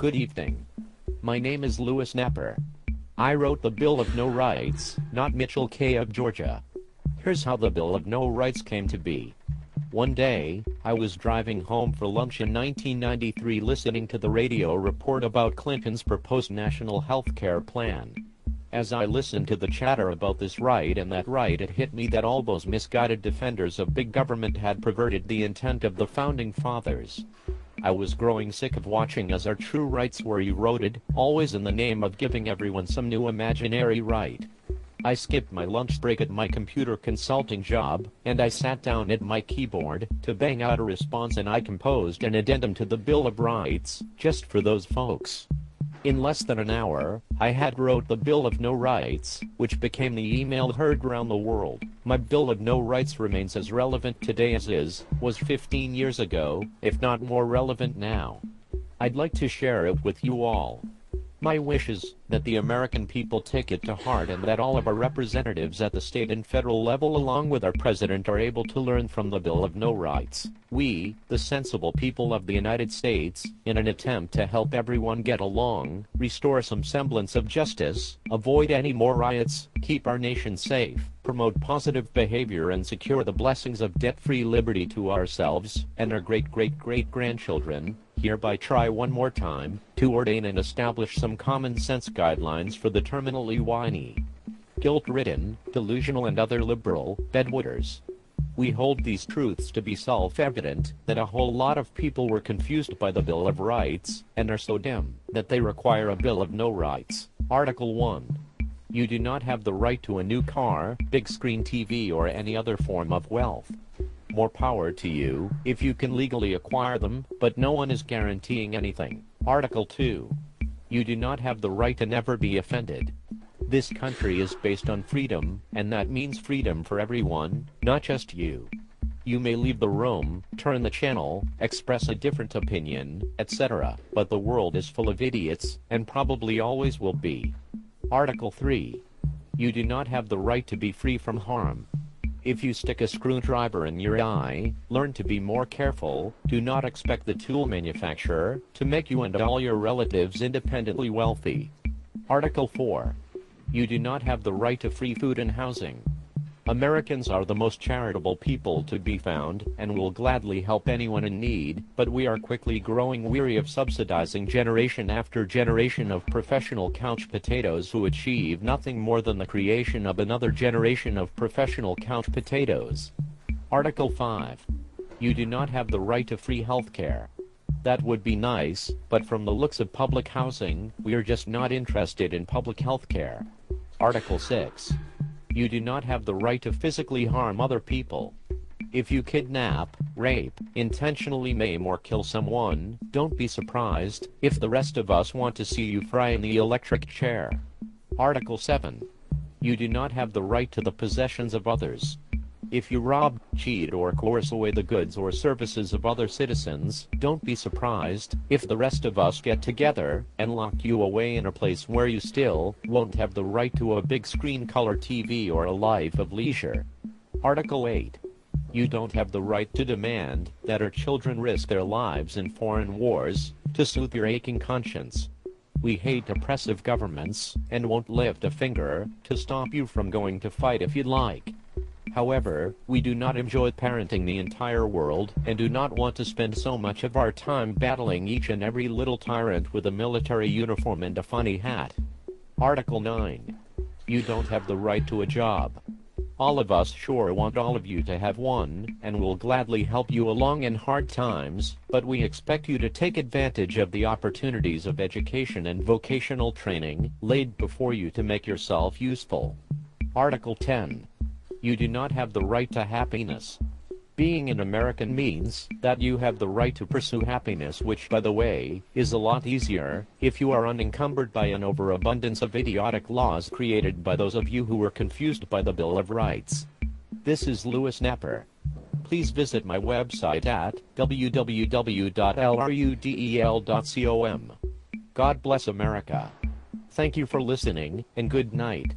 Good evening. My name is Louis Napper. I wrote the Bill of No Rights, not Mitchell K. of Georgia. Here's how the Bill of No Rights came to be. One day, I was driving home for lunch in 1993 listening to the radio report about Clinton's proposed national health care plan. As I listened to the chatter about this right and that right, it hit me that all those misguided defenders of big government had perverted the intent of the Founding Fathers. I was growing sick of watching as our true rights were eroded, always in the name of giving everyone some new imaginary right. I skipped my lunch break at my computer consulting job, and I sat down at my keyboard to bang out a response, and I composed an addendum to the Bill of Rights, just for those folks. In less than an hour, I had wrote the Bill of No Rights, which became the email heard around the world. My Bill of No Rights remains as relevant today as was 15 years ago, if not more relevant now. I'd like to share it with you all. My wish is that the American people take it to heart, and that all of our representatives at the state and federal level along with our president are able to learn from the Bill of No Rights. We, the sensible people of the United States, in an attempt to help everyone get along, restore some semblance of justice, avoid any more riots, keep our nation safe, promote positive behavior, and secure the blessings of debt-free liberty to ourselves and our great-great-great-grandchildren, hereby try one more time to ordain and establish some common sense guidelines for the terminally whiny, guilt-ridden, delusional, and other liberal bedwetters. We hold these truths to be self-evident, that a whole lot of people were confused by the Bill of Rights, and are so dim that they require a Bill of No Rights. Article 1. You do not have the right to a new car, big screen TV, or any other form of wealth. More power to you if you can legally acquire them, but no one is guaranteeing anything. Article 2. You do not have the right to never be offended. This country is based on freedom, and that means freedom for everyone, not just you. You may leave the room, turn the channel, express a different opinion, etc., but the world is full of idiots, and probably always will be. Article 3. You do not have the right to be free from harm. If you stick a screwdriver in your eye, learn to be more careful. Do not expect the tool manufacturer to make you and all your relatives independently wealthy. Article 4. You do not have the right to free food and housing. Americans are the most charitable people to be found, and will gladly help anyone in need, but we are quickly growing weary of subsidizing generation after generation of professional couch potatoes who achieve nothing more than the creation of another generation of professional couch potatoes. Article 5. You do not have the right to free health care. That would be nice, but from the looks of public housing, we are just not interested in public health care. Article 6. You do not have the right to physically harm other people. If you kidnap, rape, intentionally maim, or kill someone, don't be surprised if the rest of us want to see you fry in the electric chair. Article 7. You do not have the right to the possessions of others. If you rob, cheat, or coerce away the goods or services of other citizens, don't be surprised if the rest of us get together and lock you away in a place where you still won't have the right to a big screen color TV or a life of leisure. Article 8. You don't have the right to demand that our children risk their lives in foreign wars to soothe your aching conscience. We hate oppressive governments and won't lift a finger to stop you from going to fight if you'd like. However, we do not enjoy parenting the entire world, and do not want to spend so much of our time battling each and every little tyrant with a military uniform and a funny hat. Article 9. You don't have the right to a job. All of us sure want all of you to have one, and will gladly help you along in hard times, but we expect you to take advantage of the opportunities of education and vocational training laid before you to make yourself useful. Article 10. You do not have the right to happiness. Being an American means that you have the right to pursue happiness, which, by the way, is a lot easier if you are unencumbered by an overabundance of idiotic laws created by those of you who were confused by the Bill of Rights. This is Louis Napper. Please visit my website at www.lrudel.com. God bless America. Thank you for listening, and good night.